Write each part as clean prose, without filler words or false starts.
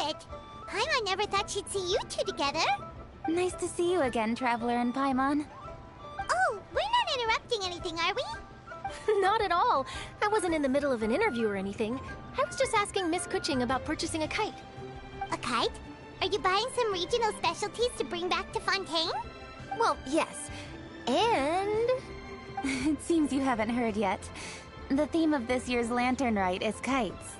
it! Paimon never thought she'd see you two together. Nice to see you again, Traveler and Paimon. Oh, we're not interrupting anything, are we? Not at all. I wasn't in the middle of an interview or anything. I was just asking Miss Kuching about purchasing a kite. A kite? Are you buying some regional specialties to bring back to Fontaine? Well, yes. And... It seems you haven't heard yet. The theme of this year's Lantern Rite is kites.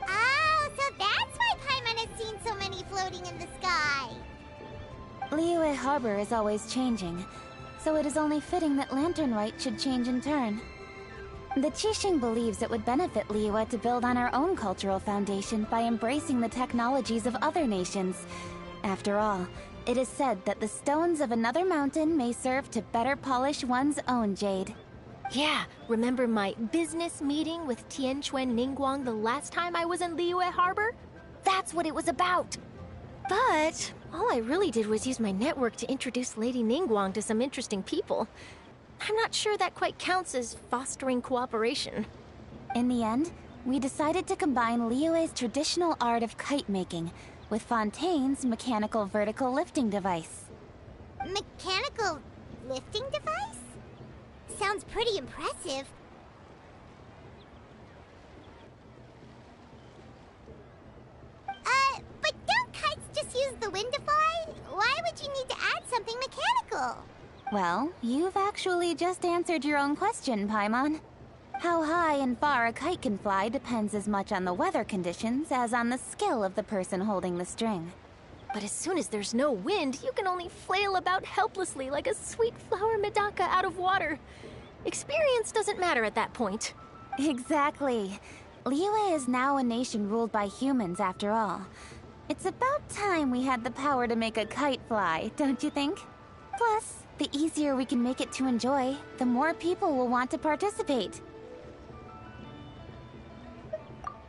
Oh, so that's why Paimon has seen so many floating in the sky. Liyue Harbor is always changing, so it is only fitting that Lantern Rite should change in turn. The Qixing believes it would benefit Liyue to build on our own cultural foundation by embracing the technologies of other nations. After all, it is said that the stones of another mountain may serve to better polish one's own jade. Yeah, remember my business meeting with Tianquan Ningguang the last time I was in Liyue Harbor? That's what it was about! But all I really did was use my network to introduce Lady Ningguang to some interesting people. I'm not sure that quite counts as fostering cooperation. In the end, we decided to combine Liyue's traditional art of kite making with Fontaine's mechanical vertical lifting device. Mechanical lifting device? Sounds pretty impressive. But don't kites just use the wind to fly? Why would you need to add something mechanical? Well, you've actually just answered your own question, Paimon. How high and far a kite can fly depends as much on the weather conditions as on the skill of the person holding the string. But as soon as there's no wind, you can only flail about helplessly like a sweet flower medaka out of water. Experience doesn't matter at that point. Exactly. Liyue is now a nation ruled by humans, after all. It's about time we had the power to make a kite fly, don't you think? Plus, the easier we can make it to enjoy, the more people will want to participate.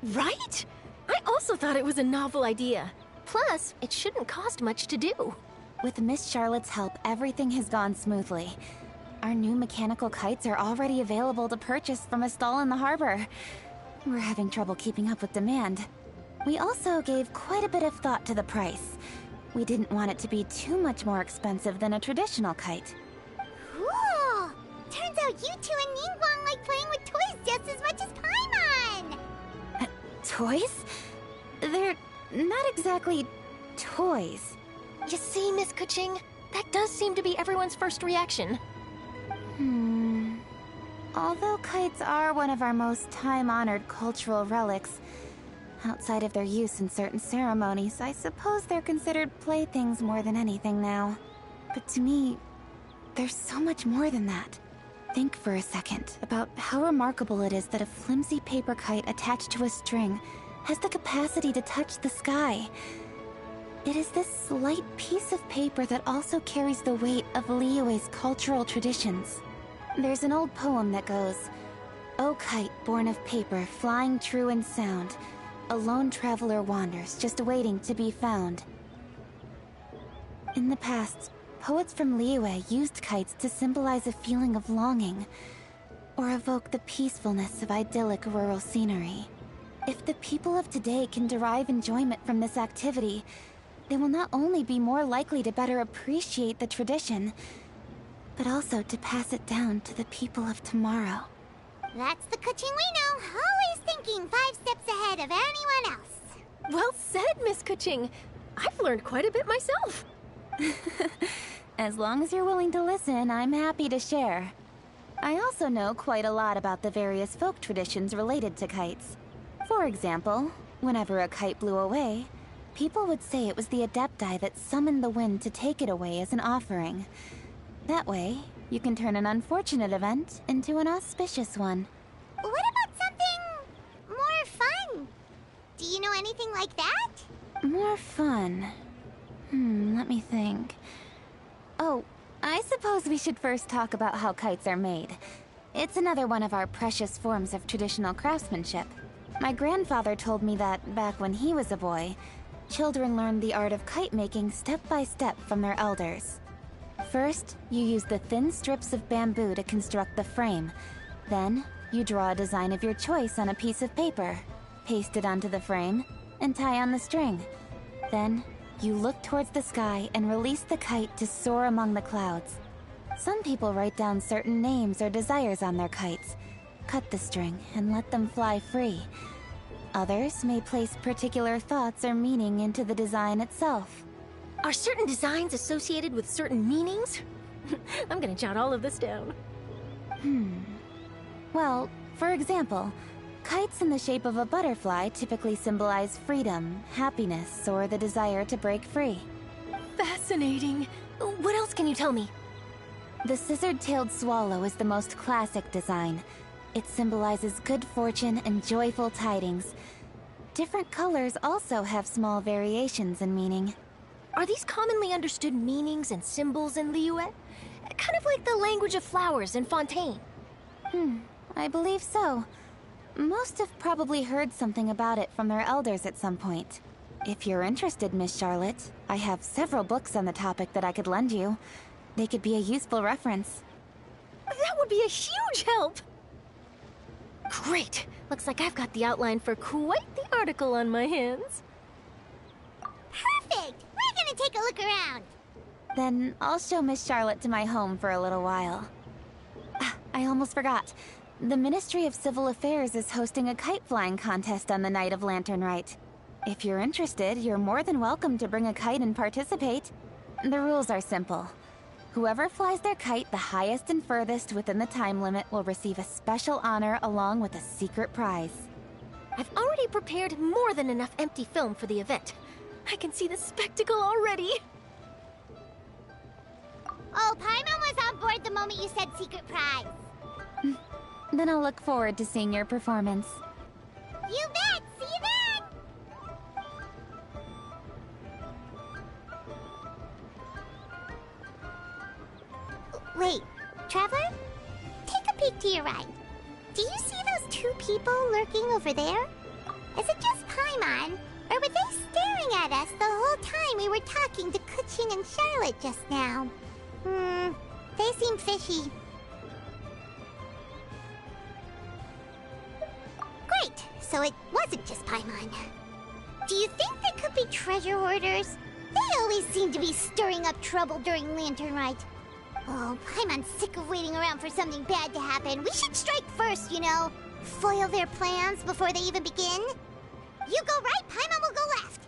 Right? I also thought it was a novel idea. Plus, it shouldn't cost much to do. With Miss Charlotte's help, everything has gone smoothly. Our new mechanical kites are already available to purchase from a stall in the harbor. We're having trouble keeping up with demand. We also gave quite a bit of thought to the price. We didn't want it to be too much more expensive than a traditional kite. Cool! Turns out you two and Ningguang like playing with toys just as much as Paimon! Toys? They're not exactly toys. You see, Miss Kuching? That does seem to be everyone's first reaction. Although kites are one of our most time-honored cultural relics, outside of their use in certain ceremonies, I suppose they're considered playthings more than anything now. But to me, there's so much more than that. Think for a second about how remarkable it is that a flimsy paper kite attached to a string has the capacity to touch the sky. It is this light piece of paper that also carries the weight of Liyue's cultural traditions. There's an old poem that goes, "O kite born of paper, flying true in sound, a lone traveler wanders, just waiting to be found." In the past, poets from Liyue used kites to symbolize a feeling of longing, or evoke the peacefulness of idyllic rural scenery. If the people of today can derive enjoyment from this activity, they will not only be more likely to better appreciate the tradition, but also to pass it down to the people of tomorrow. That's the Kuching we know, always thinking 5 steps ahead of anyone else. Well said, Miss Kuching. I've learned quite a bit myself. As long as you're willing to listen, I'm happy to share. I also know quite a lot about the various folk traditions related to kites. For example, whenever a kite blew away, people would say it was the Adepti that summoned the wind to take it away as an offering. That way, you can turn an unfortunate event into an auspicious one. What about something more fun? Do you know anything like that? More fun? Let me think. Oh, I suppose we should first talk about how kites are made. It's another one of our precious forms of traditional craftsmanship. My grandfather told me that, back when he was a boy, children learned the art of kite making step by step from their elders. First, you use the thin strips of bamboo to construct the frame. Then, you draw a design of your choice on a piece of paper, paste it onto the frame, and tie on the string. Then, you look towards the sky and release the kite to soar among the clouds. Some people write down certain names or desires on their kites, cut the string, and let them fly free. Others may place particular thoughts or meaning into the design itself. Are certain designs associated with certain meanings? I'm gonna jot all of this down. Well, for example, kites in the shape of a butterfly typically symbolize freedom, happiness, or the desire to break free. Fascinating. What else can you tell me? The scissored-tailed swallow is the most classic design. It symbolizes good fortune and joyful tidings. Different colors also have small variations in meaning. Are these commonly understood meanings and symbols in Liyue? Kind of like the language of flowers in Fontaine. I believe so. Most have probably heard something about it from their elders at some point. If you're interested, Miss Charlotte, I have several books on the topic that I could lend you. They could be a useful reference. That would be a huge help! Great! Looks like I've got the outline for quite the article on my hands. Perfect! We're gonna take a look around. Then I'll show Miss Charlotte to my home for a little while. I almost forgot. The Ministry of Civil Affairs is hosting a kite flying contest on the night of Lantern Rite. If you're interested, you're more than welcome to bring a kite and participate. The rules are simple. Whoever flies their kite the highest and furthest within the time limit will receive a special honor along with a secret prize. I've already prepared more than enough empty film for the event. I can see the spectacle already. Oh, Paimon was on board the moment you said secret prize. Then I'll look forward to seeing your performance. You bet! See you then! Wait, Traveler? Take a peek to your right. Do you see those two people lurking over there? Is it just Paimon? Or were they staring at us the whole time we were talking to Kuchin and Charlotte just now? They seem fishy. Great, so it wasn't just Paimon. Do you think they could be treasure hoarders? They always seem to be stirring up trouble during Lantern Rite. Oh, Paimon's sick of waiting around for something bad to happen. We should strike first, you know. Foil their plans before they even begin. You go right, Paimon will go left.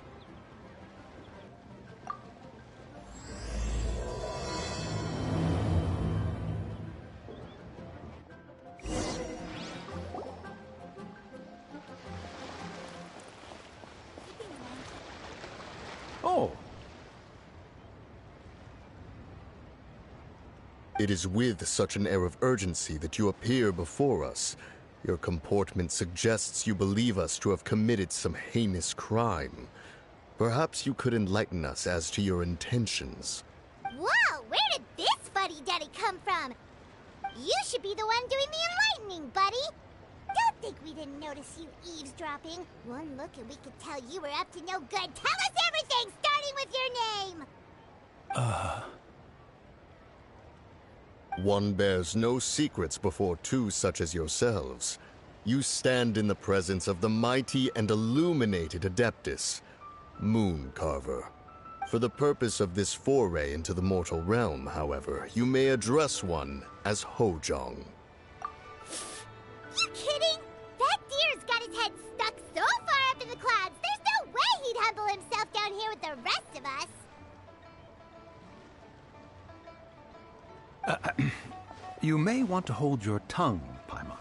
Oh. It is with such an air of urgency that you appear before us. Your comportment suggests you believe us to have committed some heinous crime. Perhaps you could enlighten us as to your intentions. Whoa, where did this fuddy-duddy come from? You should be the one doing the enlightening, buddy. Don't think we didn't notice you eavesdropping. One look and we could tell you were up to no good. Tell us everything, starting with your name! One bears no secrets before two such as yourselves. You stand in the presence of the mighty and illuminated Adeptus, Mooncarver. For the purpose of this foray into the mortal realm, however, you may address one as Hojong. You kidding? That deer's got his head stuck so far up in the clouds, there's no way he'd humble himself down here with the rest of us. You may want to hold your tongue, Paimon.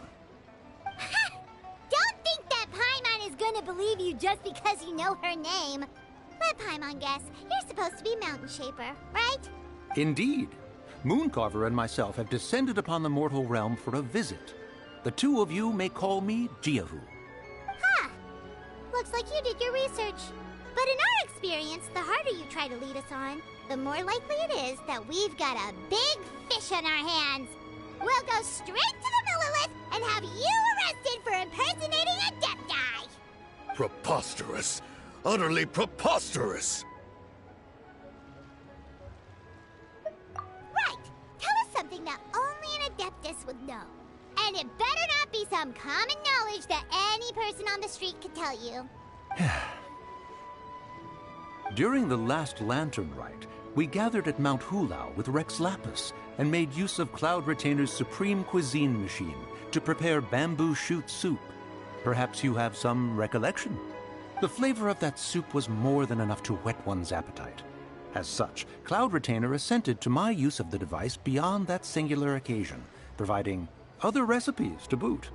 Don't think that Paimon is gonna believe you just because you know her name. Let Paimon guess. You're supposed to be Mountain Shaper, right? Indeed. Mooncarver and myself have descended upon the mortal realm for a visit. The two of you may call me Jiahu. Huh. Looks like you did your research. But in our experience, the harder you try to lead us on, the more likely it is that we've got a big fish on our hands. We'll go straight to the Millilith and have you arrested for impersonating a Adepti! Preposterous! Utterly preposterous! Right! Tell us something that only an Adeptus would know. And it better not be some common knowledge that any person on the street could tell you. During the last lantern rite, we gathered at Mount Hulao with Rex Lapis and made use of Cloud Retainer's supreme cuisine machine to prepare bamboo shoot soup. Perhaps you have some recollection? The flavor of that soup was more than enough to whet one's appetite. As such, Cloud Retainer assented to my use of the device beyond that singular occasion, providing other recipes to boot.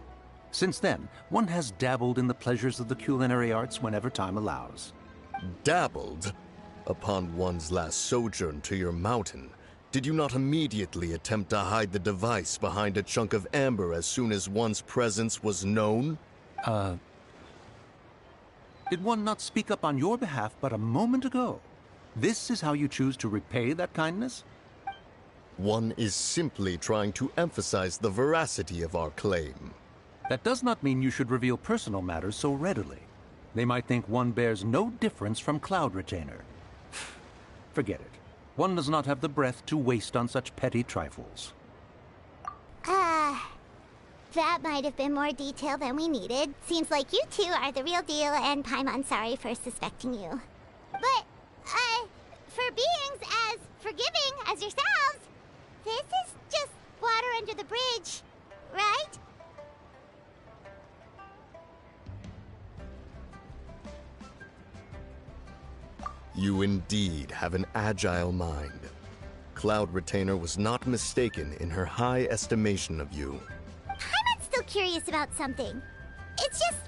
Since then, one has dabbled in the pleasures of the culinary arts whenever time allows. Dabbled? Upon one's last sojourn to your mountain, did you not immediately attempt to hide the device behind a chunk of amber as soon as one's presence was known? Did one not speak up on your behalf but a moment ago? This is how you choose to repay that kindness? One is simply trying to emphasize the veracity of our claim. That does not mean you should reveal personal matters so readily. They might think one bears no difference from Cloud Retainer. Forget it. One does not have the breath to waste on such petty trifles. That might have been more detail than we needed. Seems like you two are the real deal, and Paimon sorry for suspecting you. But, for beings as forgiving as yourselves, this is just water under the bridge, right? You indeed have an agile mind. Cloud Retainer was not mistaken in her high estimation of you. Paimon's still curious about something. It's just,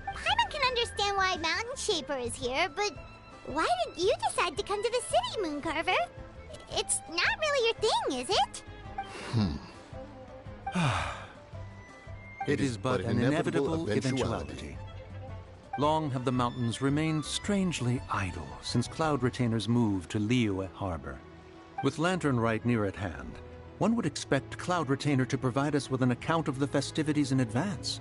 Paimon can understand why Mountain Shaper is here, but why did you decide to come to the city, Mooncarver? It's not really your thing, is it? It is but an inevitable eventuality. Long have the mountains remained strangely idle since Cloud Retainer's move to Liyue Harbor. With Lantern Rite near at hand, one would expect Cloud Retainer to provide us with an account of the festivities in advance.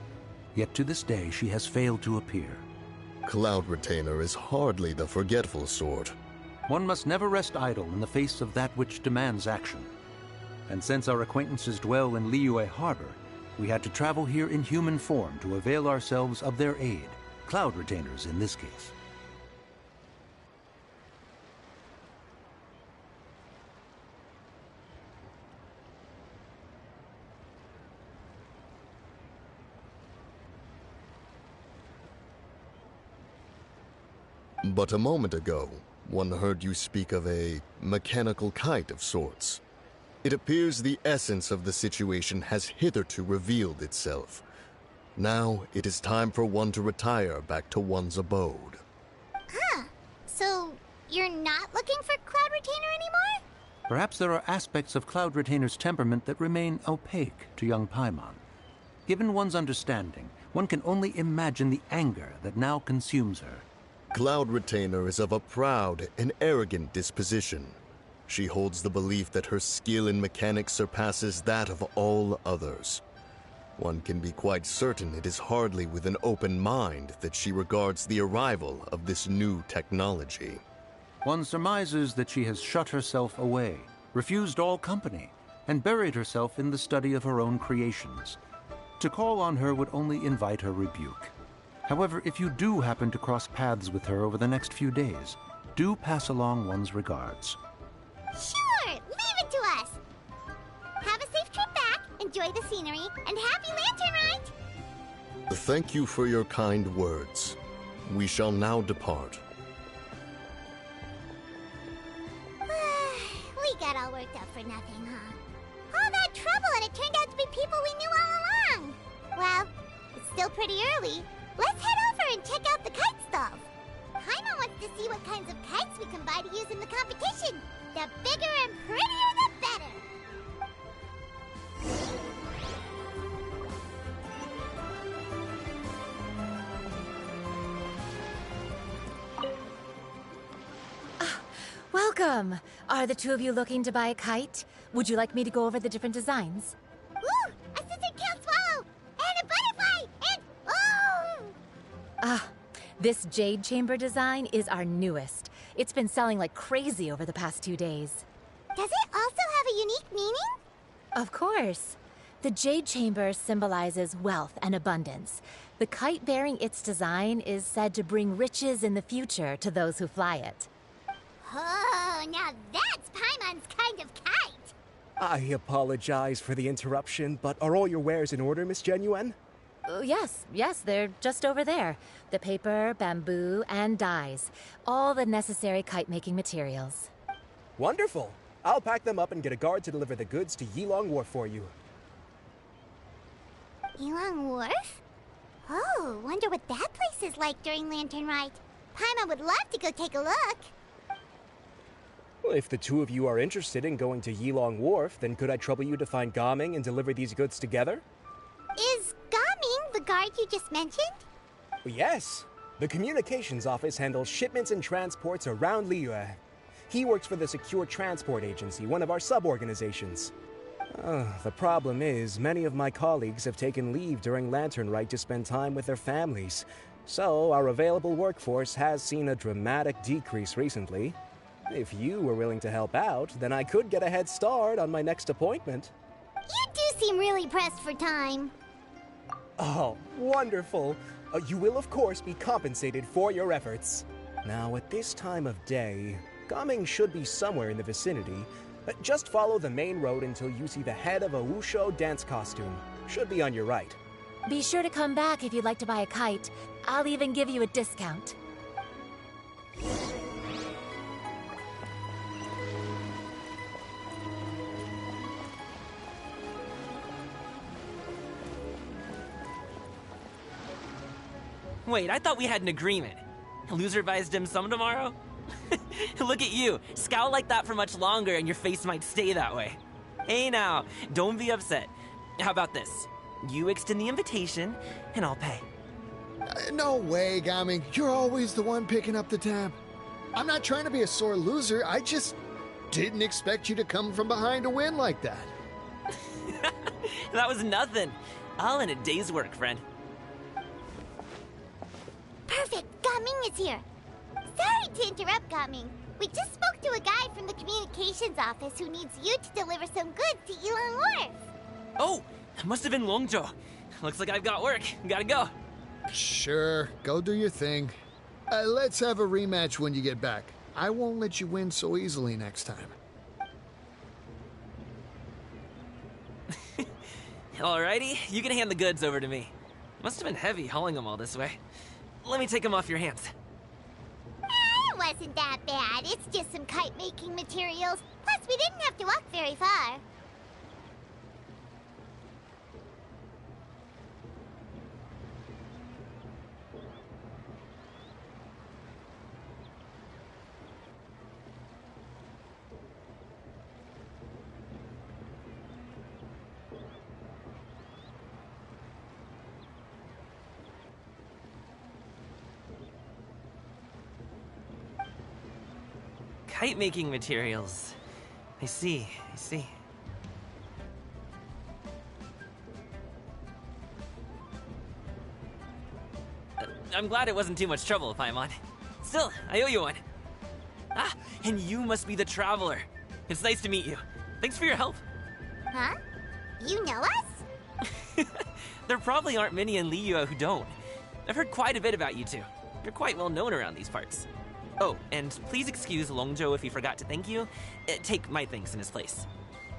Yet to this day, she has failed to appear. Cloud Retainer is hardly the forgetful sort. One must never rest idle in the face of that which demands action. And since our acquaintances dwell in Liyue Harbor, we had to travel here in human form to avail ourselves of their aid. Cloud Retainers in this case. But a moment ago, one heard you speak of a mechanical kite of sorts. It appears the essence of the situation has hitherto revealed itself. Now it is time for one to retire back to one's abode. So you're not looking for Cloud Retainer anymore? Perhaps there are aspects of Cloud Retainer's temperament that remain opaque to young Paimon. Given one's understanding, one can only imagine the anger that now consumes her. Cloud Retainer is of a proud and arrogant disposition. She holds the belief that her skill in mechanics surpasses that of all others. One can be quite certain it is hardly with an open mind that she regards the arrival of this new technology. One surmises that she has shut herself away, refused all company, and buried herself in the study of her own creations. To call on her would only invite her rebuke. However, if you do happen to cross paths with her over the next few days, do pass along one's regards. Sure, leave it to us. Have a safe trip back, enjoy the scenery, and happy Lantern Rite! Thank you for your kind words. We shall now depart. We got all worked up for nothing, huh? All that trouble and it turned out to be people we knew all along. Well, it's still pretty early. Let's head over and check out the kite stalls. Paimon wants to see what kinds of kites we can buy to use in the competition. The bigger and prettier, the better. Welcome! Are the two of you looking to buy a kite? Would you like me to go over the different designs? Ooh, a scissor can't swallow! And a butterfly! And oh! This jade chamber design is our newest. It's been selling like crazy over the past 2 days. Does it also have a unique meaning? Of course. The jade chamber symbolizes wealth and abundance. The kite bearing its design is said to bring riches in the future to those who fly it. Oh, now that's Paimon's kind of kite. I apologize for the interruption, but are all your wares in order, Miss Genuine? Yes, they're just over there. The paper, bamboo, and dyes. All the necessary kite-making materials. Wonderful. I'll pack them up and get a guard to deliver the goods to Yilong Wharf for you. Yilong Wharf? Oh, wonder what that place is like during Lantern Rite. Paimon would love to go take a look. Well, if the two of you are interested in going to Yilong Wharf, then could I trouble you to find Gaming and deliver these goods together? Is Gaming the guard you just mentioned? Well, yes. The communications office handles shipments and transports around Liyue. He works for the Secure Transport Agency, one of our sub-organizations. The problem is, many of my colleagues have taken leave during Lantern Rite to spend time with their families. So, our available workforce has seen a dramatic decrease recently. If you were willing to help out, then I could get a head start on my next appointment. You do seem really pressed for time. Oh, wonderful. You will, of course, be compensated for your efforts. Now, at this time of day, Gaming should be somewhere in the vicinity. Just follow the main road until you see the head of a Wushu dance costume. Should be on your right. Be sure to come back if you'd like to buy a kite. I'll even give you a discount. Wait, I thought we had an agreement. Loser buys dim sum tomorrow? Look at you. Scowl like that for much longer and your face might stay that way. Hey now, don't be upset. How about this? You extend the invitation, and I'll pay. No way, Gaming. You're always the one picking up the tab. I'm not trying to be a sore loser. I just didn't expect you to come from behind to win like that. That was nothing. All in a day's work, friend. Perfect, Gaming is here. Sorry to interrupt, Gaming. We just spoke to a guy from the communications office who needs you to deliver some goods to Yilong Wharf. Oh, it must have been Longzhou. Looks like I've got work. Gotta go. Sure, go do your thing. Let's have a rematch when you get back. I won't let you win so easily next time. Alrighty, you can hand the goods over to me. Must have been heavy hauling them all this way. Let me take them off your hands. It wasn't that bad. It's just some kite-making materials. Plus, we didn't have to walk very far. Kite-making materials. I see. I'm glad it wasn't too much trouble, Paimon. Still, I owe you one. Ah, and you must be the traveler. It's nice to meet you. Thanks for your help. Huh? You know us? There probably aren't many in Liyue who don't. I've heard quite a bit about you two. You're quite well known around these parts. Oh, and please excuse Longzhou if he forgot to thank you. Take my thanks in his place.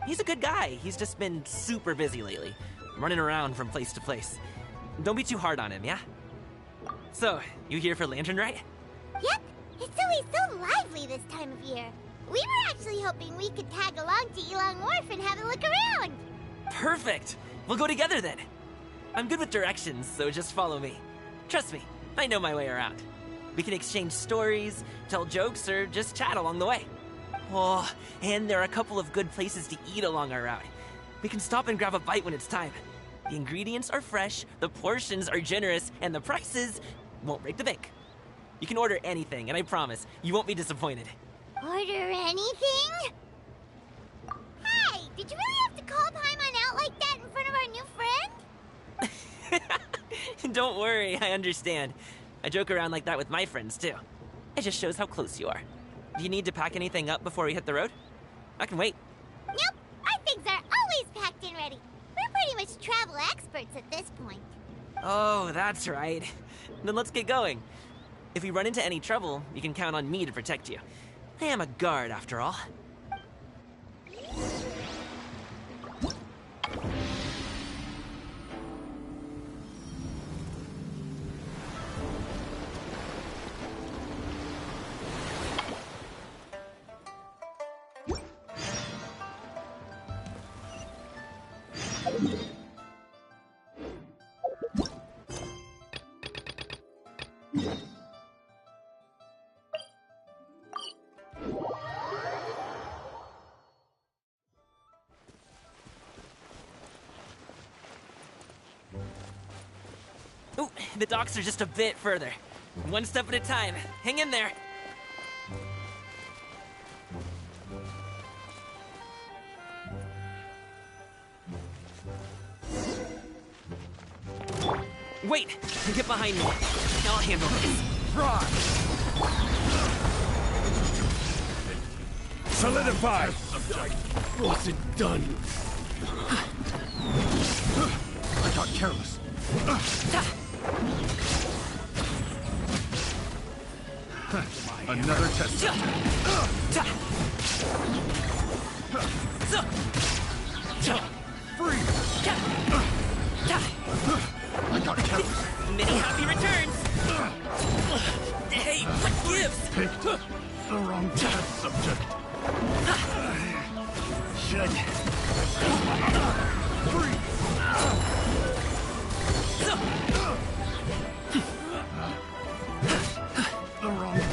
He's a good guy. He's just been super busy lately, running around from place to place. Don't be too hard on him, yeah? So, you here for Lantern Rite? Yep. It's always so lively this time of year. We were actually hoping we could tag along to Yilong Wharf and have a look around. Perfect. We'll go together then. I'm good with directions, so just follow me. Trust me, I know my way around. We can exchange stories, tell jokes, or just chat along the way. Oh, and there are a couple of good places to eat along our route. We can stop and grab a bite when it's time. The ingredients are fresh, the portions are generous, and the prices won't break the bank. You can order anything, and I promise, you won't be disappointed. Order anything? Hey, did you really have to call Paimon out like that in front of our new friend? Don't worry, I understand. I joke around like that with my friends, too. It just shows how close you are. Do you need to pack anything up before we hit the road? I can wait. Nope, our things are always packed and ready. We're pretty much travel experts at this point. Oh, that's right. Then let's get going. If we run into any trouble, you can count on me to protect you. I am a guard, after all. Ooh, the docks are just a bit further. One step at a time. Hang in there. Wait! Get behind me. I'll handle this. Run! Solidify! Wasn't done. I got careless. Another test. Freeze! I got careless. Many happy returns! Hey, what gives? Picked the wrong test subject. Should. Freeze! The wrong test.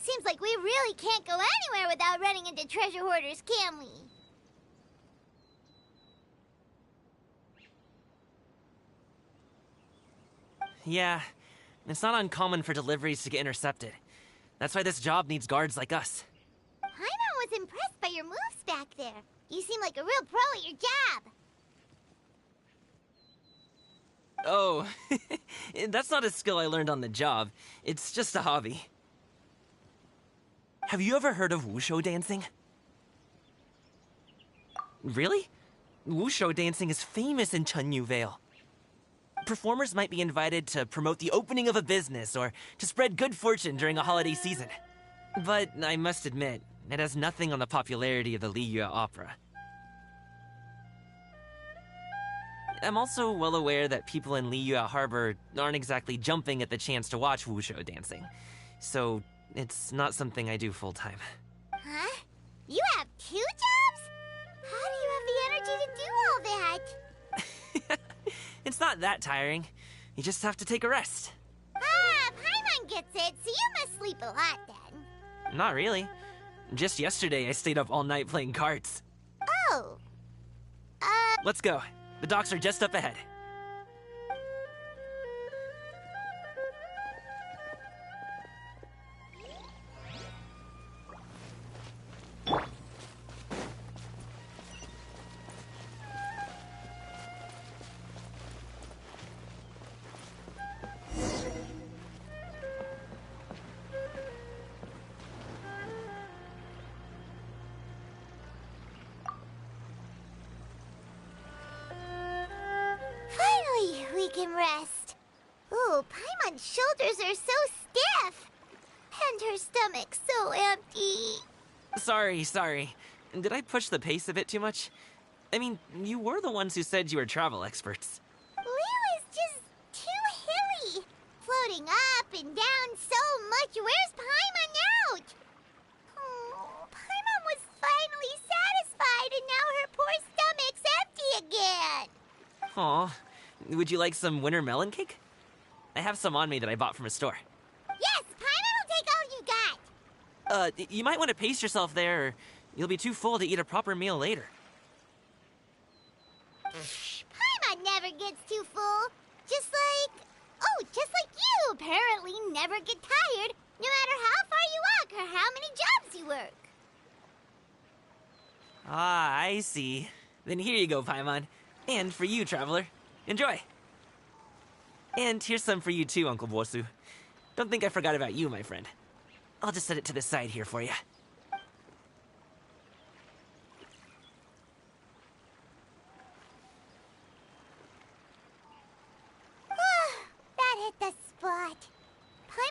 Seems like we really can't go anywhere without running into treasure hoarders, can we? Yeah, it's not uncommon for deliveries to get intercepted. That's why this job needs guards like us. Paimon was impressed by your moves back there. You seem like a real pro at your job. Oh, that's not a skill I learned on the job. It's just a hobby. Have you ever heard of wushu dancing? Really? Wushu dancing is famous in Chunyu Vale. Performers might be invited to promote the opening of a business or to spread good fortune during a holiday season. But I must admit, it has nothing on the popularity of the Liyue opera. I'm also well aware that people in Liyue Harbor aren't exactly jumping at the chance to watch wushu dancing. So, it's not something I do full-time. Huh? You have 2 jobs? How do you have the energy to do all that? It's not that tiring. You just have to take a rest. Ah, Paimon gets it, so you must sleep a lot then. Not really. Just yesterday, I stayed up all night playing cards. Oh. Let's go. The docks are just up ahead. Finally, we can rest. Ooh, Paimon's shoulders are so stiff. And her stomach so empty. Sorry. Did I push the pace a bit too much? I mean, you were the ones who said you were travel experts. Liyue is just too hilly. Floating up and down so much. Where's Paimon out? Oh, Paimon was finally satisfied and now her poor stomach's empty again. Aw. Would you like some winter melon cake? I have some on me that I bought from a store. Yes, Paimon will take all you got. You might want to pace yourself there, or you'll be too full to eat a proper meal later. Paimon never gets too full. Just like you apparently never get tired, no matter how far you walk or how many jobs you work. Ah, I see. Then here you go, Paimon. And for you, traveler. Enjoy. And here's some for you too, Uncle Bosu. Don't think I forgot about you, my friend. I'll just set it to the side here for you.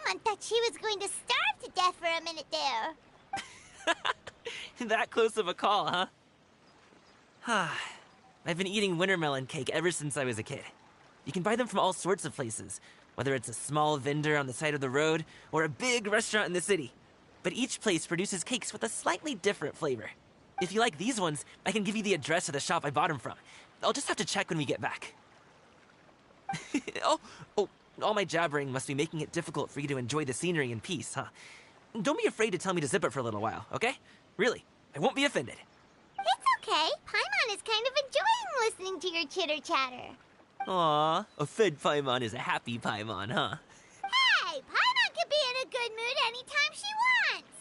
Paimon thought she was going to starve to death for a minute there. That close of a call, huh? I've been eating wintermelon cake ever since I was a kid. You can buy them from all sorts of places, whether it's a small vendor on the side of the road or a big restaurant in the city. But each place produces cakes with a slightly different flavor. If you like these ones, I can give you the address of the shop I bought them from. I'll just have to check when we get back. Oh, all my jabbering must be making it difficult for you to enjoy the scenery in peace, huh? Don't be afraid to tell me to zip it for a little while, okay? Really, I won't be offended. It's okay. Paimon is kind of enjoying listening to your chitter-chatter. Aw, a fed Paimon is a happy Paimon, huh? Hey, Paimon can be in a good mood anytime she wants.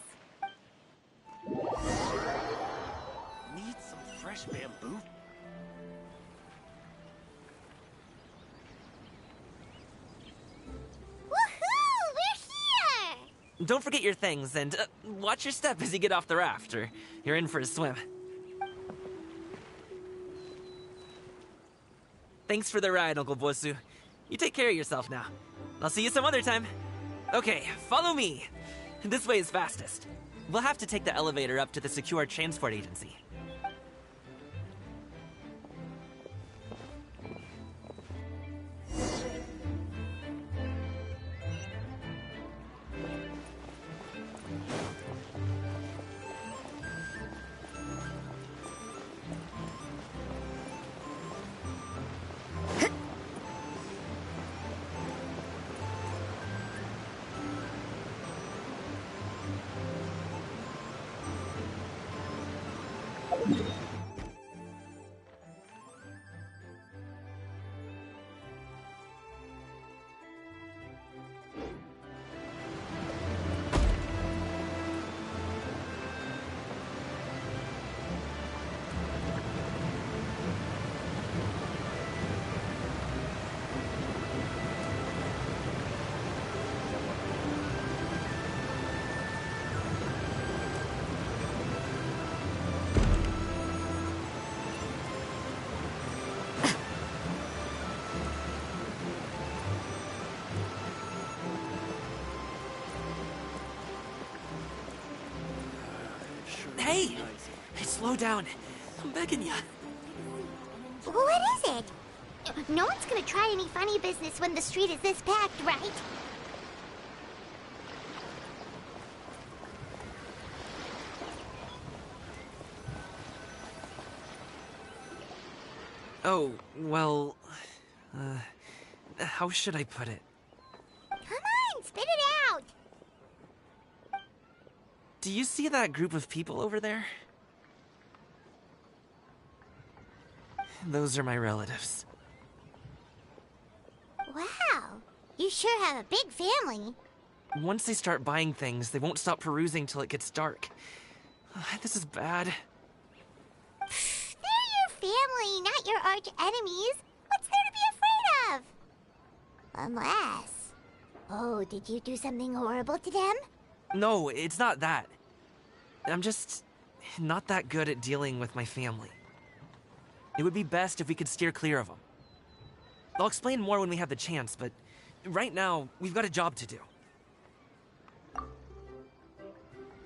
Need some fresh bamboo? Woohoo! We're here! Don't forget your things, and watch your step as you get off the raft, or you're in for a swim. Thanks for the ride, Uncle Bosu. You take care of yourself now. I'll see you some other time. Okay, follow me. This way is fastest. We'll have to take the elevator up to the secure transport agency. Hey! Slow down. I'm begging you. What is it? No one's gonna try any funny business when the street is this packed, right? Oh, well... how should I put it? Come on, spit it out! Do you see that group of people over there? Those are my relatives. Wow, you sure have a big family. Once they start buying things, they won't stop perusing till it gets dark. This is bad. They're your family, not your arch enemies. What's there to be afraid of? Unless... Oh, did you do something horrible to them? No, it's not that. I'm just not that good at dealing with my family. It would be best if we could steer clear of them. I'll explain more when we have the chance, but right now, we've got a job to do.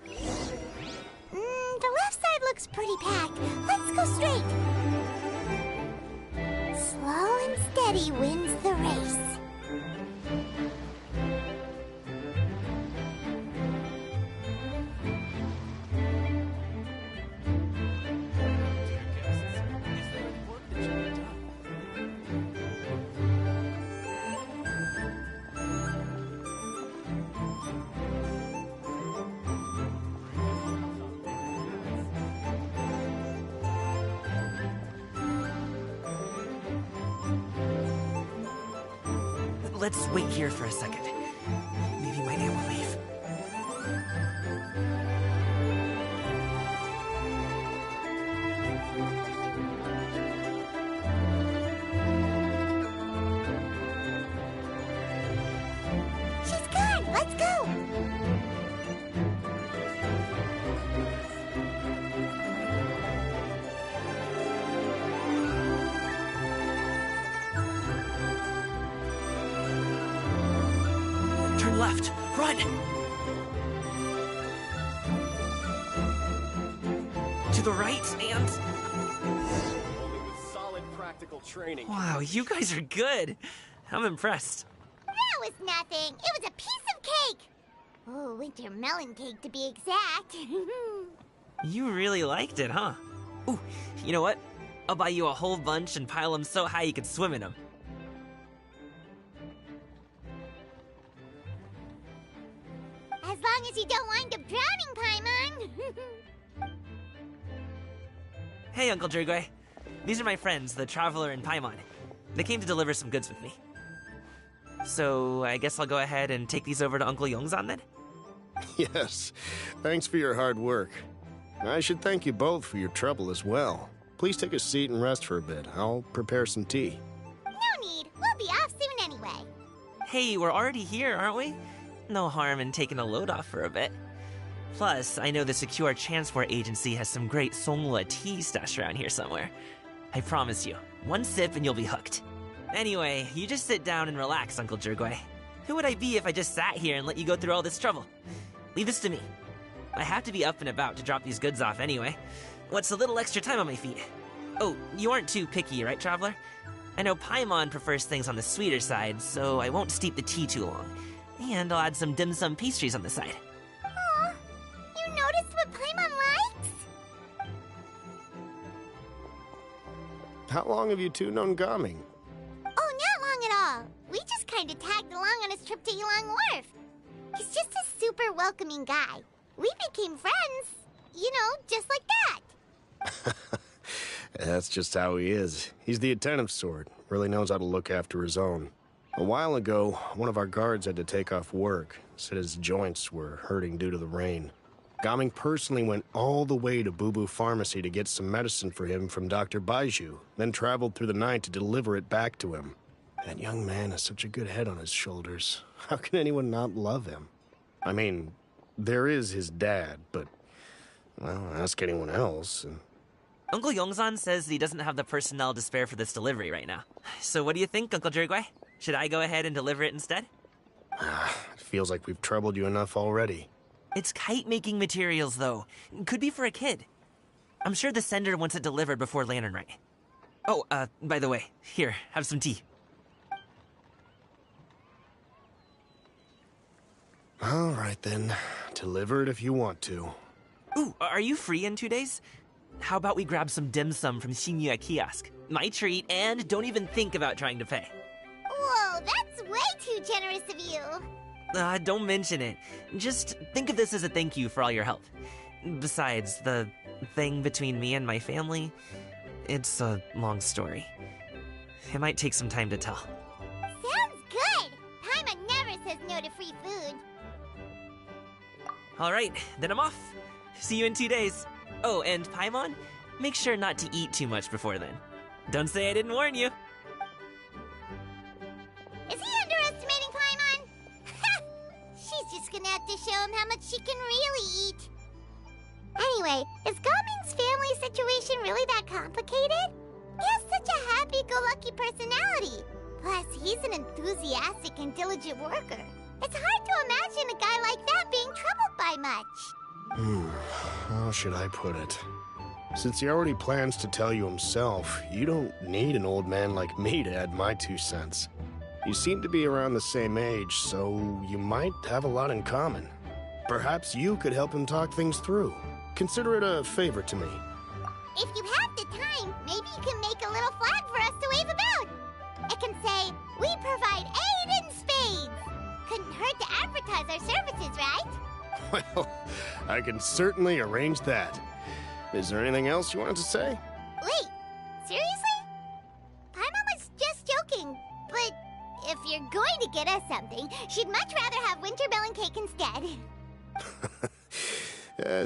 The left side looks pretty packed. Let's go straight. Slow and steady wins the race. Let's wait here for a second. Maybe my aunt will leave. She's gone. Let's go. Turn left. Run! To the right, and... Only with solid practical training. Wow, you guys are good. I'm impressed. That was nothing. It was a piece of cake. Oh, winter melon cake to be exact. You really liked it, huh? Ooh, you know what? I'll buy you a whole bunch and pile them so high you could swim in them. As long as you don't wind up drowning, Paimon. Hey, Uncle Drugway. These are my friends, the Traveler and Paimon. They came to deliver some goods with me. So, I guess I'll go ahead and take these over to Uncle Yongzan then? Yes. Thanks for your hard work. I should thank you both for your trouble as well. Please take a seat and rest for a bit. I'll prepare some tea. No need. We'll be off soon anyway. Hey, we're already here, aren't we? No harm in taking a load off for a bit. Plus, I know the Secure Transport Agency has some great Songhua tea stashed around here somewhere. I promise you, one sip and you'll be hooked. Anyway, you just sit down and relax, Uncle Drugway. Who would I be if I just sat here and let you go through all this trouble? Leave this to me. I have to be up and about to drop these goods off anyway. What's a little extra time on my feet? Oh, you aren't too picky, right, Traveler? I know Paimon prefers things on the sweeter side, so I won't steep the tea too long. And I'll add some dim sum pastries on the side. Aw, you noticed what Paimon likes? How long have you two known Gaming? Oh, not long at all. We just kind of tagged along on his trip to Yulong Wharf. He's just a super welcoming guy. We became friends, you know, just like that. That's just how he is. He's the attentive sort. Really knows how to look after his own. A while ago, one of our guards had to take off work. Said his joints were hurting due to the rain. Gaming personally went all the way to Boo Boo Pharmacy to get some medicine for him from Dr. Baiju, then traveled through the night to deliver it back to him. That young man has such a good head on his shoulders. How can anyone not love him? I mean, there is his dad, but, well, ask anyone else. And... Uncle Yongzan says he doesn't have the personnel to spare for this delivery right now. So what do you think, Uncle Drugway? Should I go ahead and deliver it instead? It feels like we've troubled you enough already. It's kite-making materials, though. Could be for a kid. I'm sure the sender wants it delivered before Lantern Rite. Oh, by the way, here, have some tea. All right, then. Deliver it if you want to. Ooh, are you free in 2 days? How about we grab some dim sum from Shinya Kiosk? My treat, and don't even think about trying to pay. Whoa, that's way too generous of you. Don't mention it. Just think of this as a thank you for all your help. Besides, the thing between me and my family, it's a long story. It might take some time to tell. Sounds good. Paimon never says no to free food. All right, then I'm off. See you in 2 days. Oh, and Paimon, make sure not to eat too much before then. Don't say I didn't warn you. Is he underestimating Paimon? She's just gonna have to show him how much she can really eat. Anyway, is Gaming's family situation really that complicated? He has such a happy-go-lucky personality. Plus, he's an enthusiastic and diligent worker. It's hard to imagine a guy like that being troubled by much. How should I put it? Since he already plans to tell you himself, you don't need an old man like me to add my 2 cents. You seem to be around the same age, so you might have a lot in common. Perhaps you could help him talk things through. Consider it a favor to me. If you have the time, maybe you can make a little flag for us to wave about. It can say, "We provide aid in spades." Couldn't hurt to advertise our services, right? Well, I can certainly arrange that. Is there anything else you wanted to say? Wait, seriously? Paimon was just joking, but if you're going to get us something, she'd much rather have winter melon cake instead.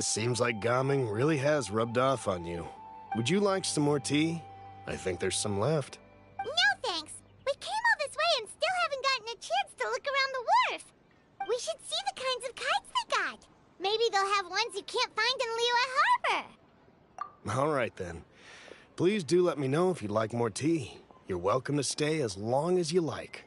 Seems like Gaming really has rubbed off on you. Would you like some more tea? I think there's some left. No thanks. We came all this way and still haven't gotten a chance to look around the wharf. We should see the kinds of kites they got. Maybe they'll have ones you can't find in Liyue Harbor. All right, then. Please do let me know if you'd like more tea. You're welcome to stay as long as you like.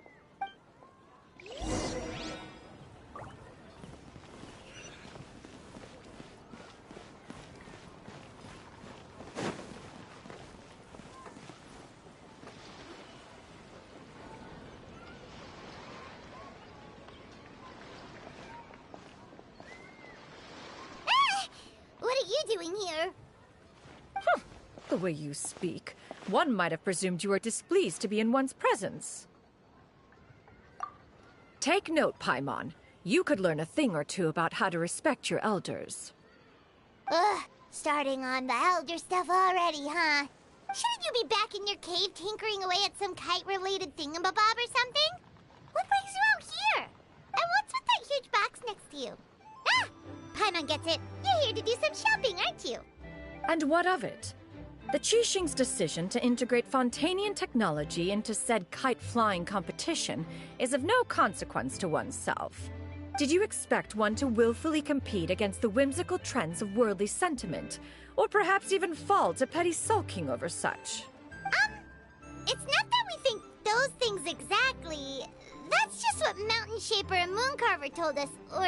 doing here? The way you speak, one might have presumed you were displeased to be in one's presence. Take note, Paimon. You could learn a thing or two about how to respect your elders. Ugh, starting on the elder stuff already, huh? Shouldn't you be back in your cave tinkering away at some kite-related thingamabob or something? What brings you out here? And what's with that huge box next to you? Ah! Paimon gets it. You're here to do some shopping, aren't you? And what of it? The Qixing's decision to integrate Fontanian technology into said kite-flying competition is of no consequence to oneself. Did you expect one to willfully compete against the whimsical trends of worldly sentiment, or perhaps even fall to petty sulking over such? It's not that we think those things exactly. That's just what Mountain Shaper and Mooncarver told us, or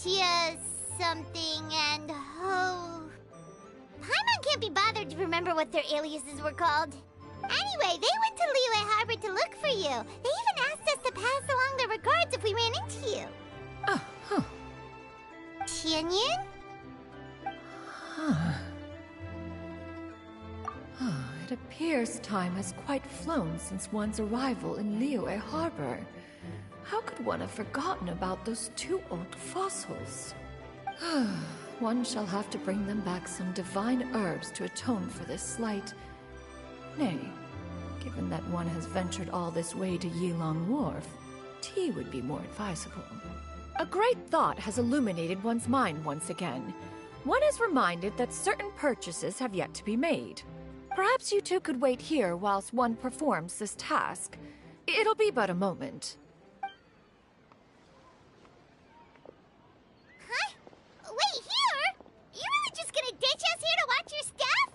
Chia something and Ho... Paimon can't be bothered to remember what their aliases were called. Anyway, they went to Liyue Harbor to look for you. They even asked us to pass along their regards if we ran into you. Oh, huh. Tianyun? It appears time has quite flown since one's arrival in Liyue Harbor. How could one have forgotten about those two old fossils? One shall have to bring them back some divine herbs to atone for this slight. Nay, given that one has ventured all this way to Yilong Wharf, tea would be more advisable. A great thought has illuminated one's mind once again. One is reminded that certain purchases have yet to be made. Perhaps you two could wait here whilst one performs this task. It'll be but a moment. Huh? Wait, here? You really just gonna ditch us here to watch your stuff?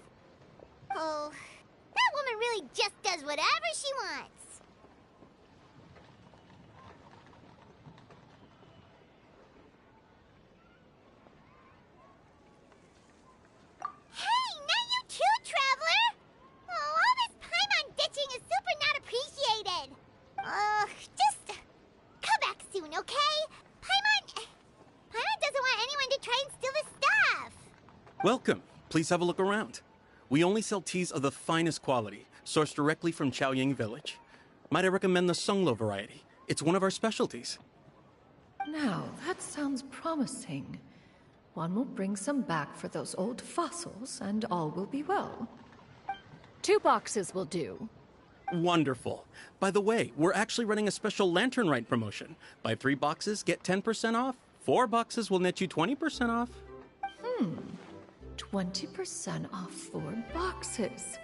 Oh, that woman really just does whatever she wants. Hey, not you too, Traveler! Oh, all this Paimon ditching is super not appreciated. Just come back soon, okay? Paimon doesn't want anyone to try and steal the stuff. Welcome. Please have a look around. We only sell teas of the finest quality, sourced directly from Chaoying Village. Might I recommend the Sunglo variety? It's one of our specialties. Now, that sounds promising. One will bring some back for those old fossils, and all will be well. 2 boxes will do. Wonderful. By the way, we're actually running a special Lantern Rite promotion. Buy 3 boxes, get 10% off. 4 boxes will net you 20% off. 20% off 4 boxes.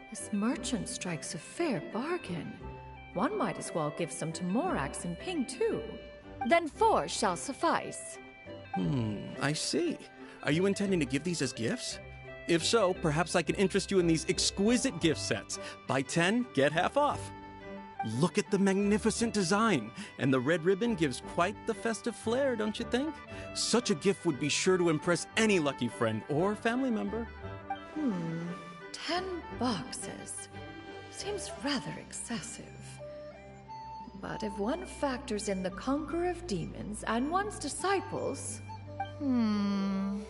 This merchant strikes a fair bargain. One might as well give some to Morax and Ping, too. Then 4 shall suffice. I see. Are you intending to give these as gifts? If so, perhaps I can interest you in these exquisite gift sets. Buy 10, get half off. Look at the magnificent design, and the red ribbon gives quite the festive flair, don't you think? Such a gift would be sure to impress any lucky friend or family member. 10 boxes. Seems rather excessive. But if one factors in the Conqueror of Demons and one's disciples... 10!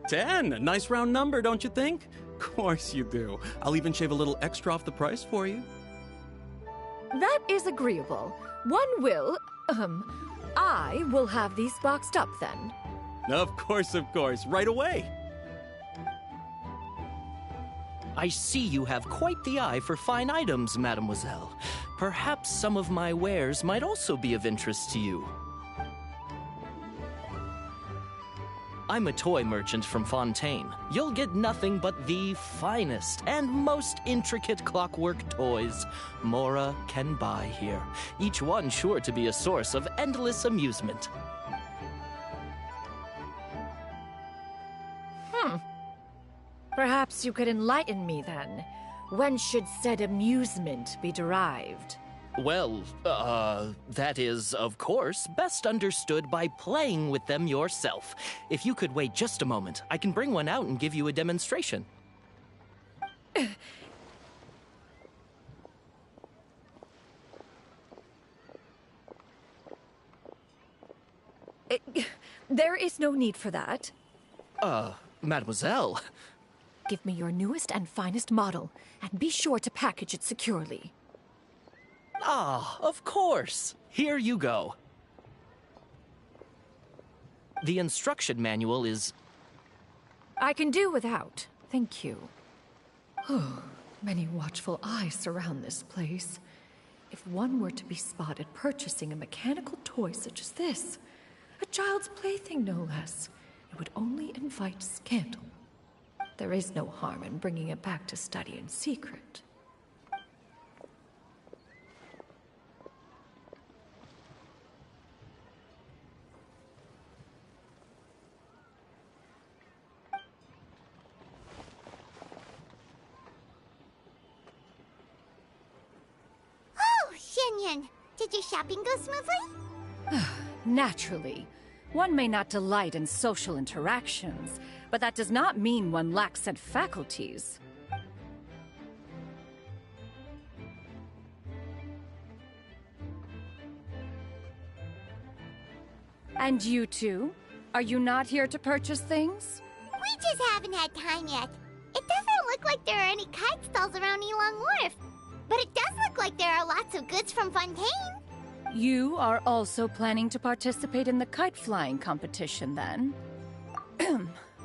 A nice round number, don't you think? Of course you do. I'll even shave a little extra off the price for you. That is agreeable. One will... I will have these boxed up then. Of course, right away. I see you have quite the eye for fine items, mademoiselle. Perhaps some of my wares might also be of interest to you. I'm a toy merchant from Fontaine. You'll get nothing but the finest and most intricate clockwork toys Mora can buy here. Each one sure to be a source of endless amusement. Perhaps you could enlighten me then. When should said amusement be derived? Well, that is, of course, best understood by playing with them yourself. If you could wait just a moment, I can bring one out and give you a demonstration. There is no need for that. Mademoiselle. Give me your newest and finest model, and be sure to package it securely. Ah, of course. Here you go. The instruction manual is... I can do without, thank you. Oh, many watchful eyes surround this place. If one were to be spotted purchasing a mechanical toy such as this, a child's plaything no less, it would only invite scandal. There is no harm in bringing it back to study in secret. Oh, Shenyan! Did your shopping go smoothly? Naturally. One may not delight in social interactions, but that does not mean one lacks said faculties. And you two? Are you not here to purchase things? We just haven't had time yet. It doesn't look like there are any kite stalls around Elong Wharf, but it does look like there are lots of goods from Fontaine. You are also planning to participate in the kite flying competition, then?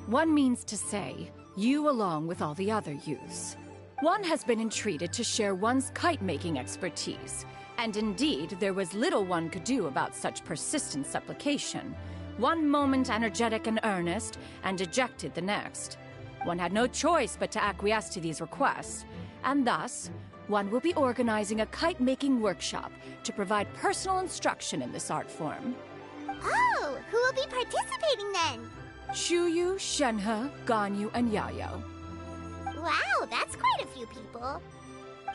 One means to say, you along with all the other youths. One has been entreated to share one's kite-making expertise, and indeed, there was little one could do about such persistent supplication. One moment energetic and earnest, and dejected the next. One had no choice but to acquiesce to these requests, and thus, one will be organizing a kite-making workshop to provide personal instruction in this art form. Oh, who will be participating then? Shuyu, Shenhe, Ganyu, and Yayo. Wow, that's quite a few people.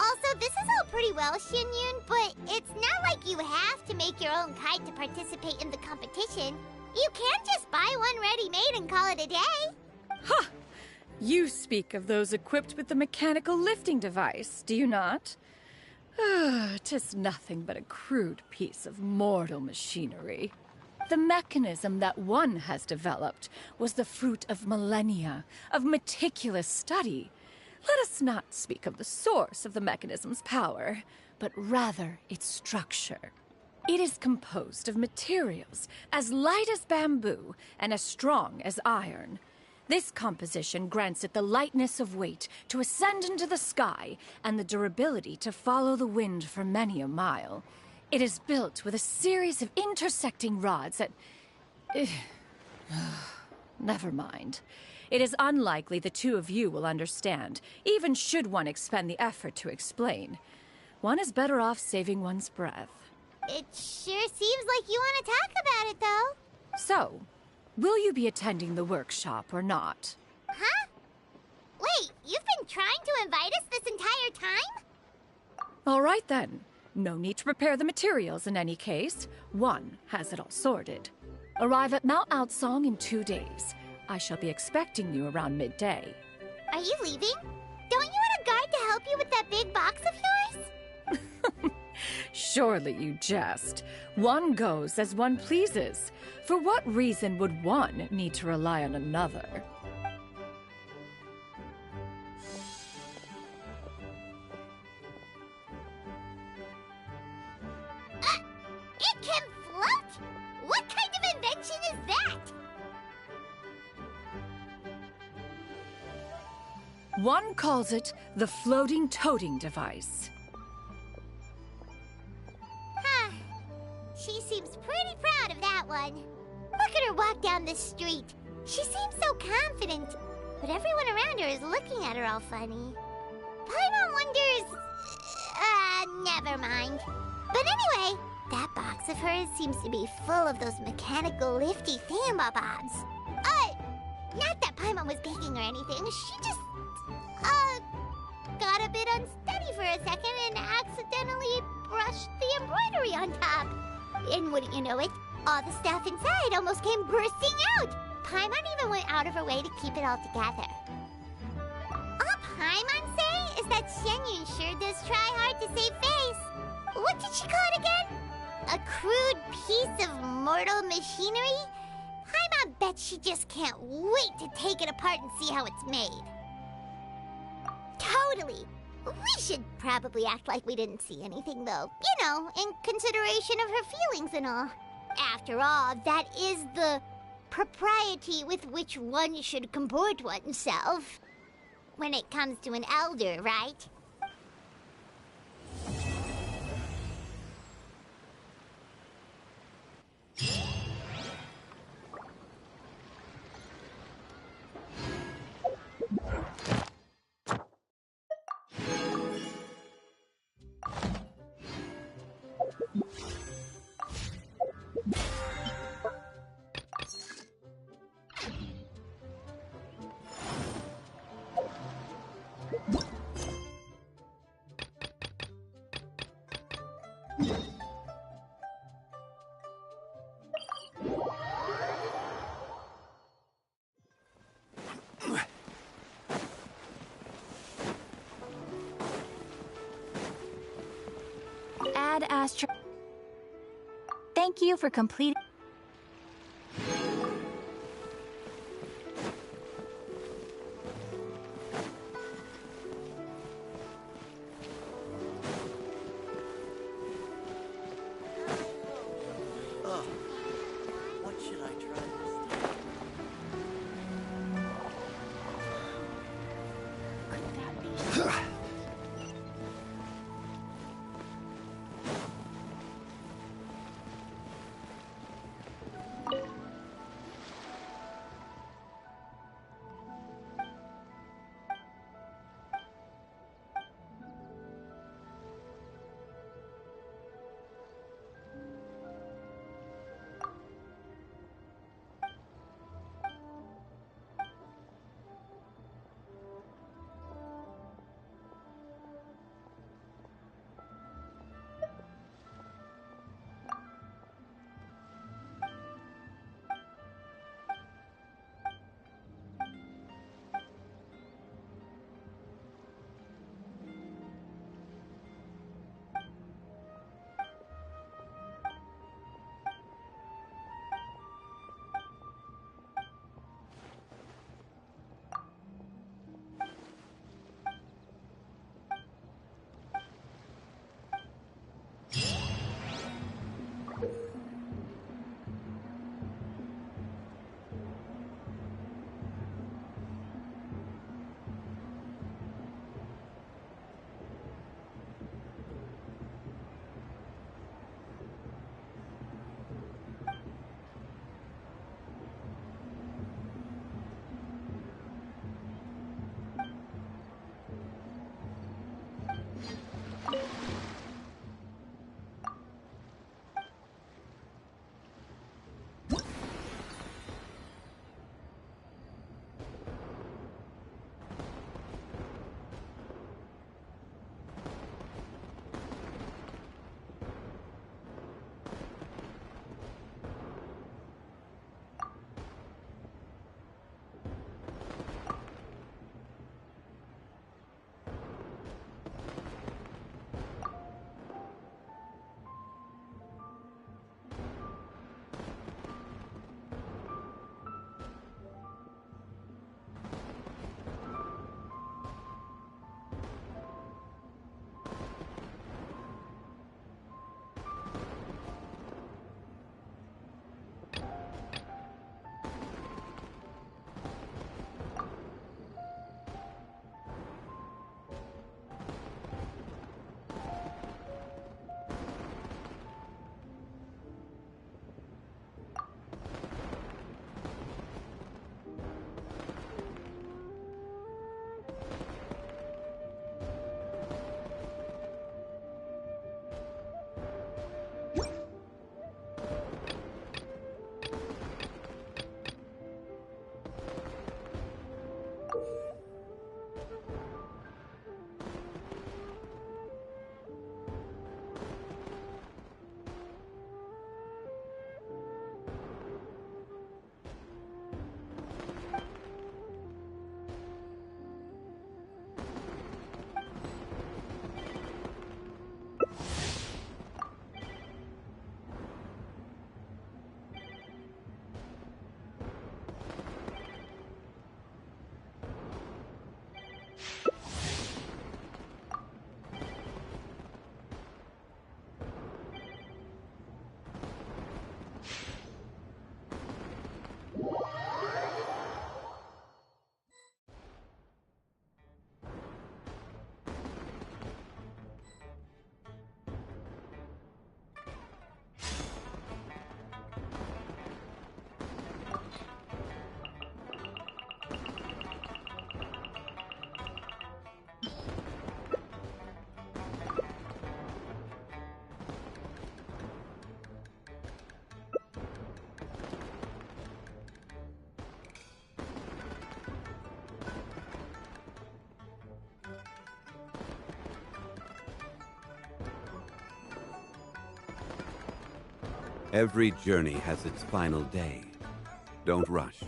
Also, this is all pretty well, Xinyun, but it's not like you have to make your own kite to participate in the competition. You can't just buy one ready-made and call it a day. Ha! You speak of those equipped with the mechanical lifting device, do you not? 'Tis nothing but a crude piece of mortal machinery. The mechanism that one has developed was the fruit of millennia, of meticulous study. Let us not speak of the source of the mechanism's power, but rather its structure. It is composed of materials as light as bamboo and as strong as iron. This composition grants it the lightness of weight to ascend into the sky and the durability to follow the wind for many a mile. It is built with a series of intersecting rods that... Never mind. It is unlikely the two of you will understand, even should one expend the effort to explain. One is better off saving one's breath. It sure seems like you want to talk about it, though. So, will you be attending the workshop or not? Huh? Wait, you've been trying to invite us this entire time? All right then. No need to prepare the materials in any case. One has it all sorted. Arrive at Mount Outsong in 2 days. I shall be expecting you around midday. Are you leaving? Don't you want a guard to help you with that big box of yours? Surely you jest. One goes as one pleases. For what reason would one need to rely on another? It can float? What kind of invention is that? One calls it the floating toting device. Huh. She seems pretty proud of that one. Look at her walk down the street. She seems so confident, but everyone around her is looking at her all funny. Paimon wonders... never mind. But anyway, that box of hers seems to be full of those mechanical lifty thingamabobs. Not that Paimon was baking or anything. She just, got a bit unsteady for a second and accidentally brushed the embroidery on top. And wouldn't you know it, all the stuff inside almost came bursting out. Paimon even went out of her way to keep it all together. All Paimon say is that Xianyun sure does try hard to save face. What did she call it again? A crude piece of mortal machinery? Paimon I bet she just can't wait to take it apart and see how it's made. Totally. We should probably act like we didn't see anything, though. You know, in consideration of her feelings and all. After all, that is the propriety with which one should comport oneself. When it comes to an elder, right? Add Astro. Thank you for completing. Oh, what should I try this time? Could that be? Every journey has its final day. Don't rush.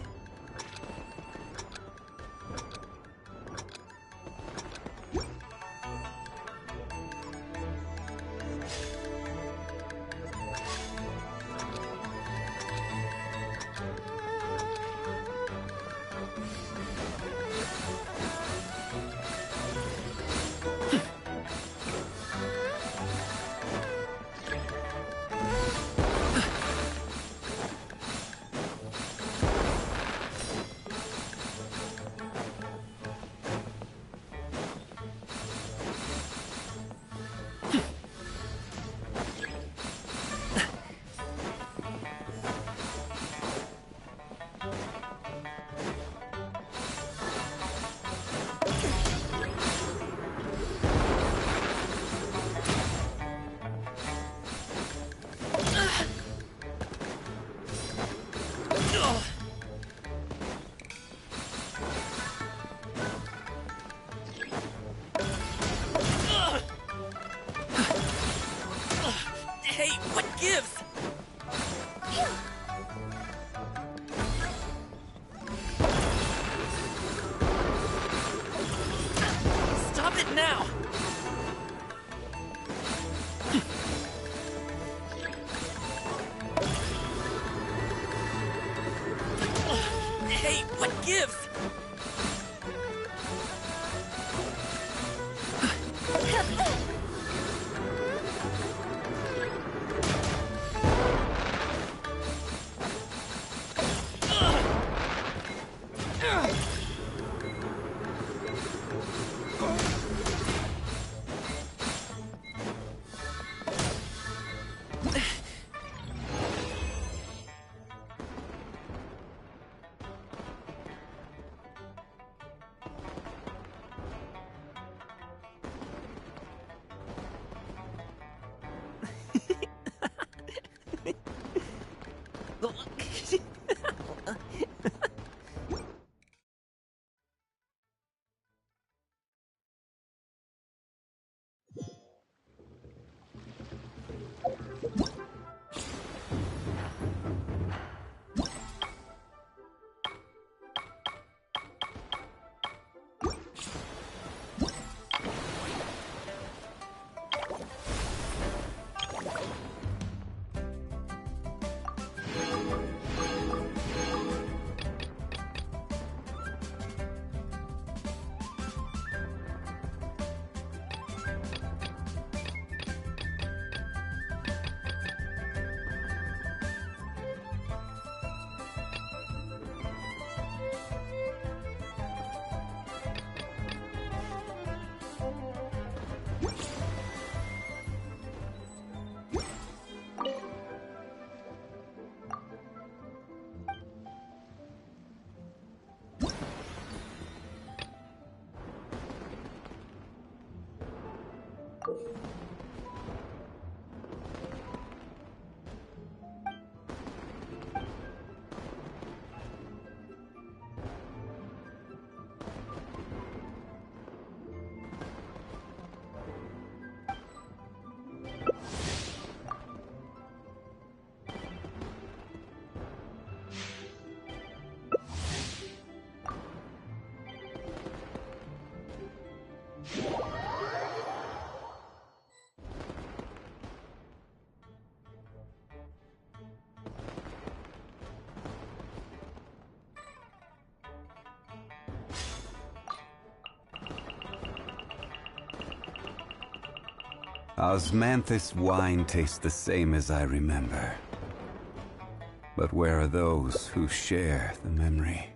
Hey, what gives? Stop it now! Hey, what gives? Osmanthus wine tastes the same as I remember. But where are those who share the memory?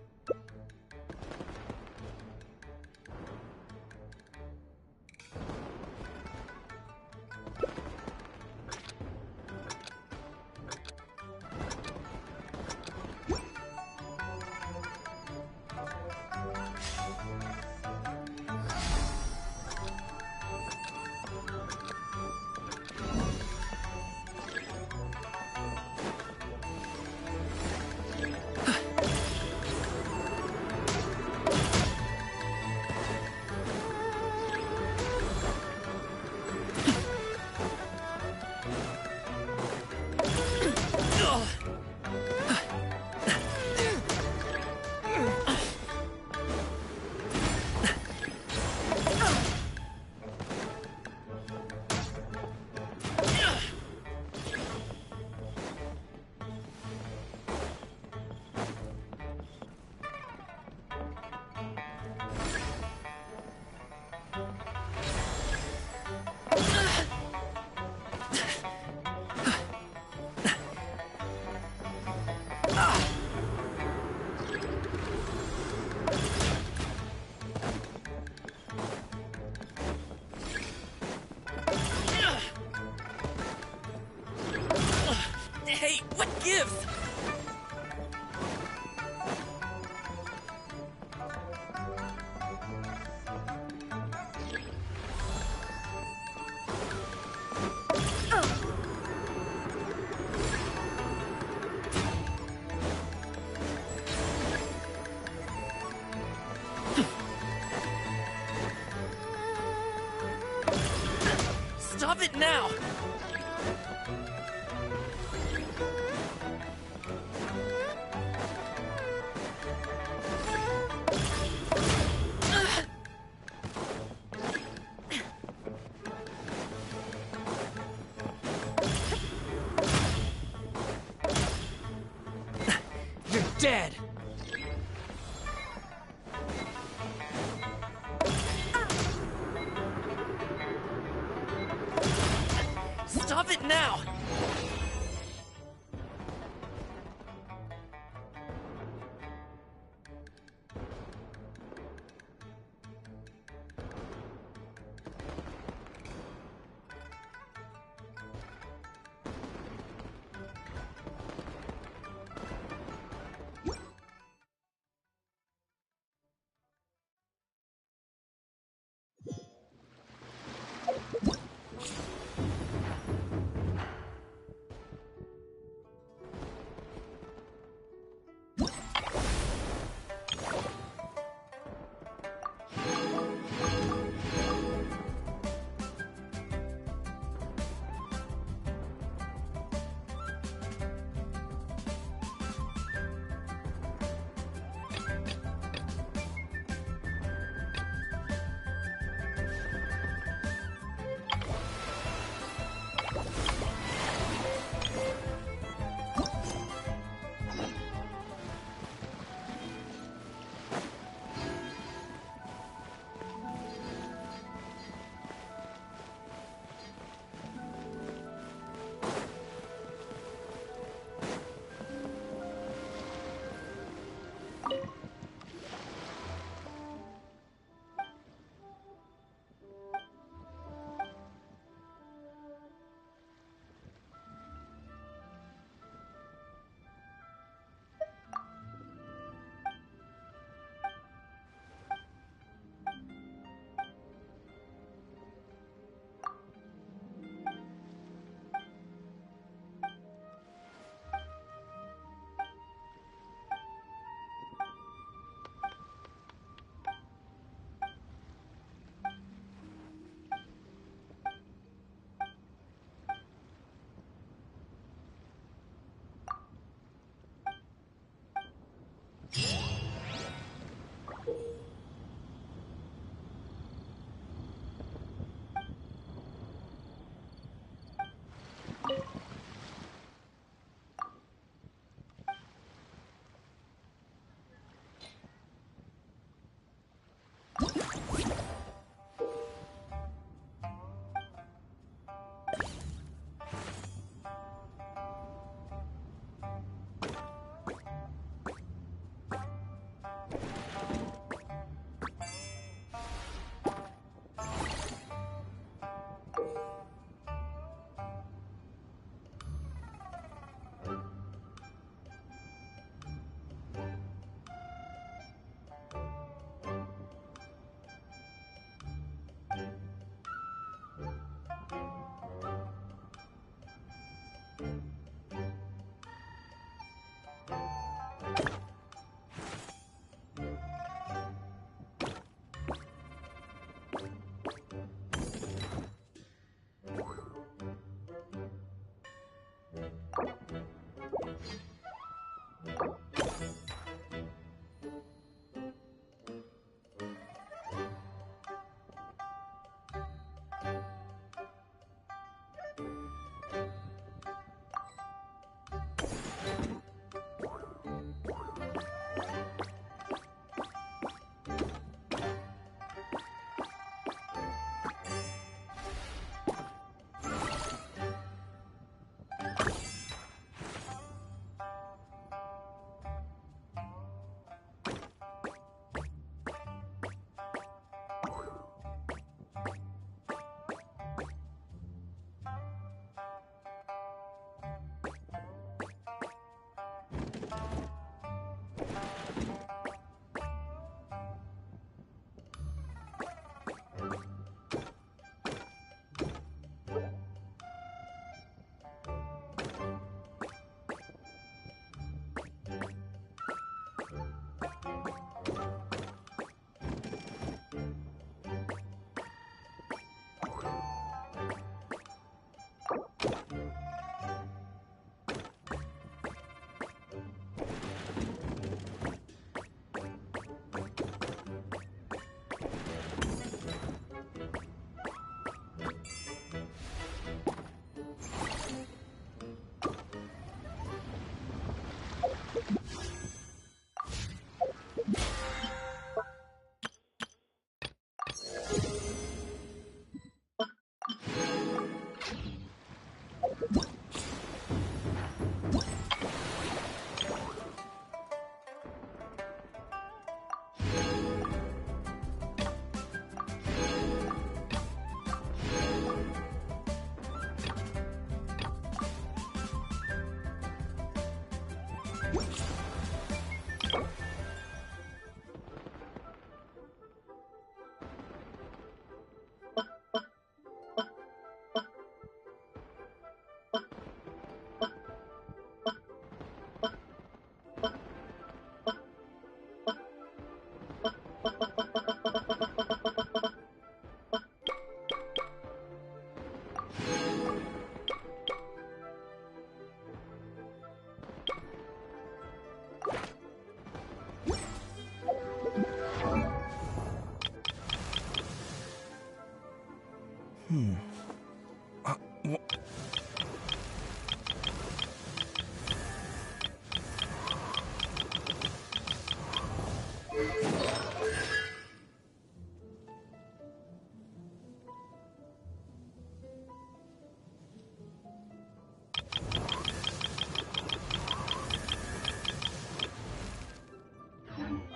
it now! You're dead! Stop it now!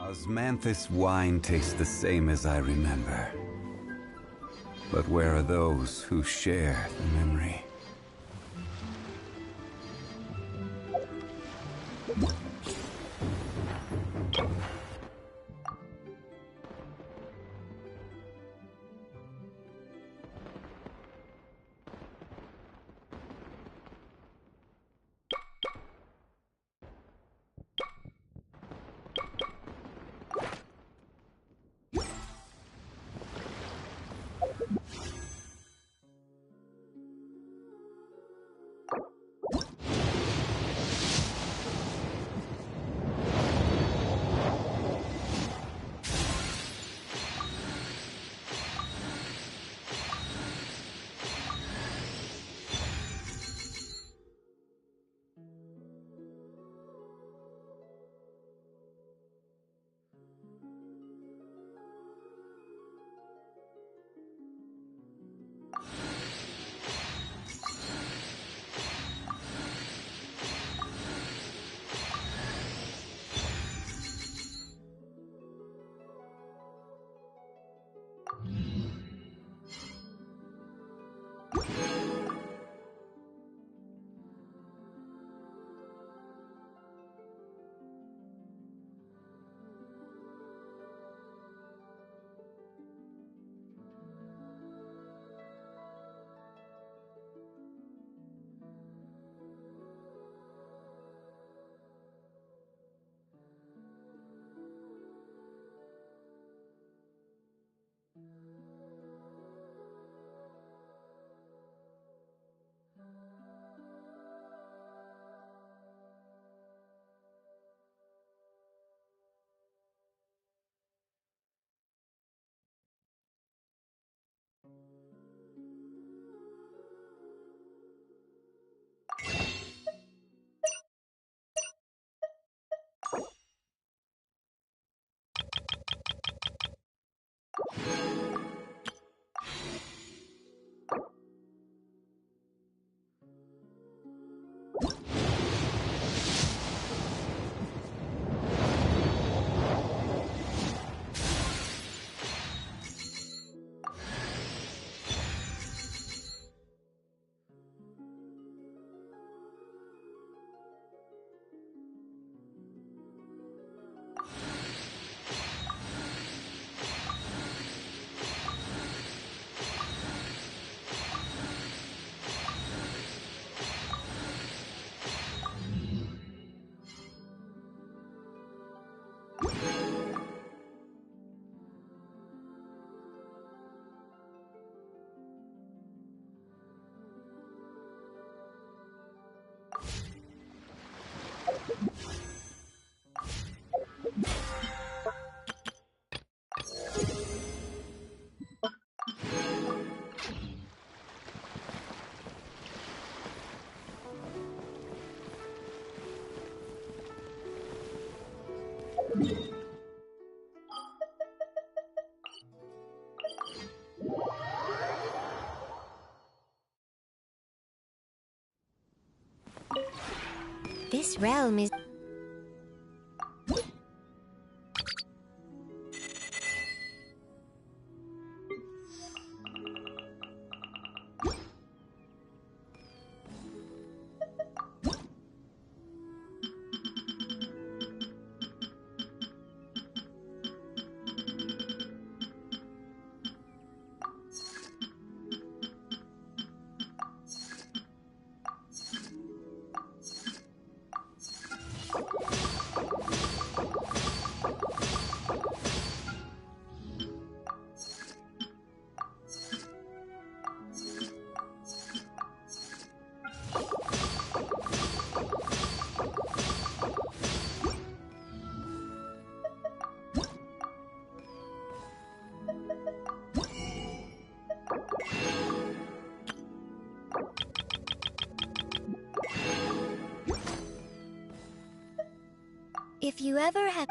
Osmanthus wine tastes the same as I remember. But where are those who share the memory? This realm is... If you ever have...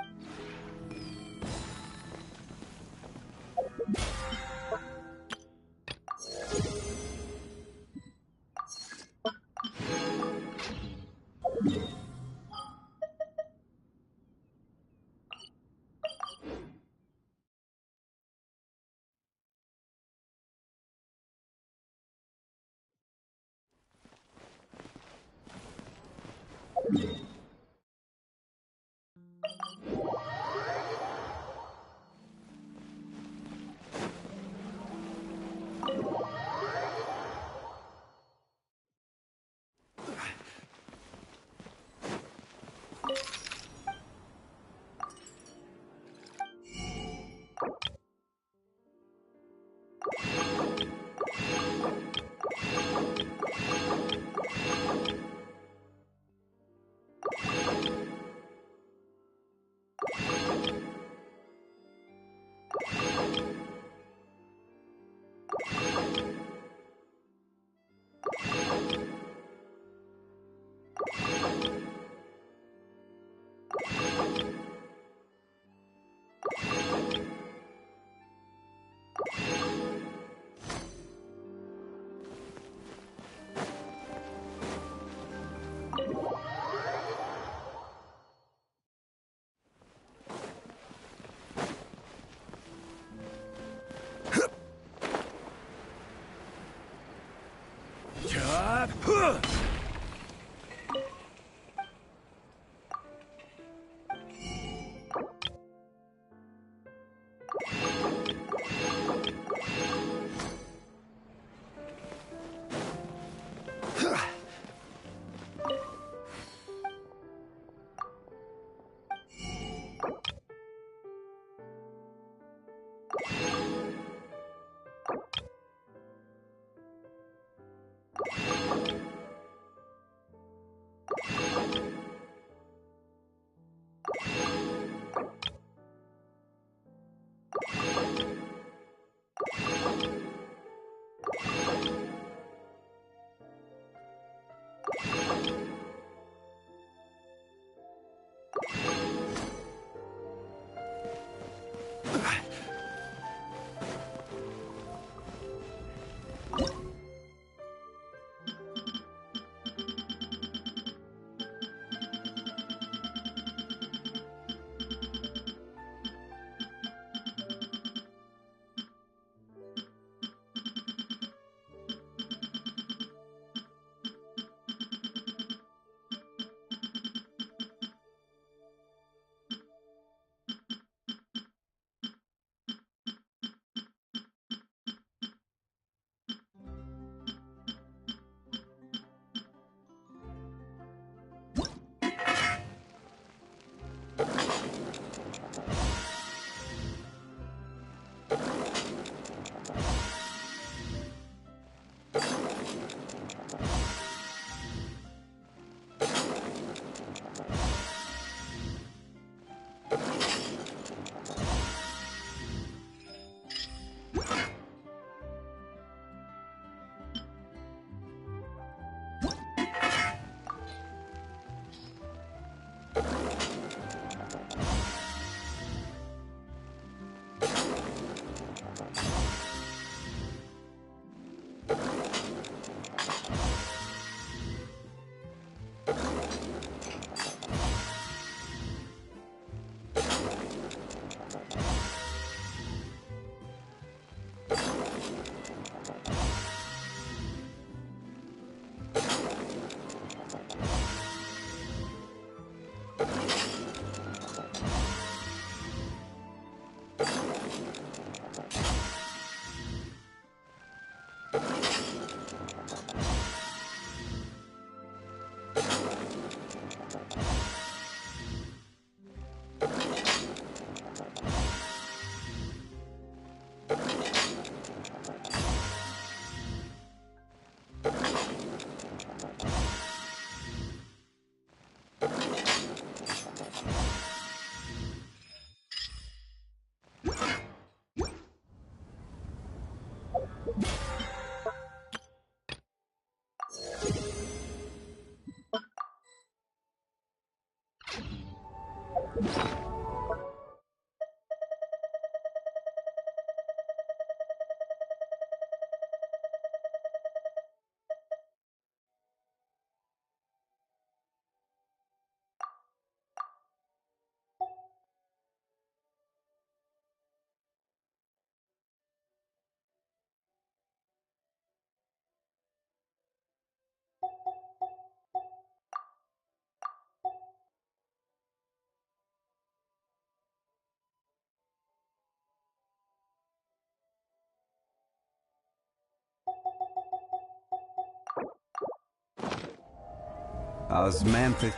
Osmanthus.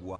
What?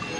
You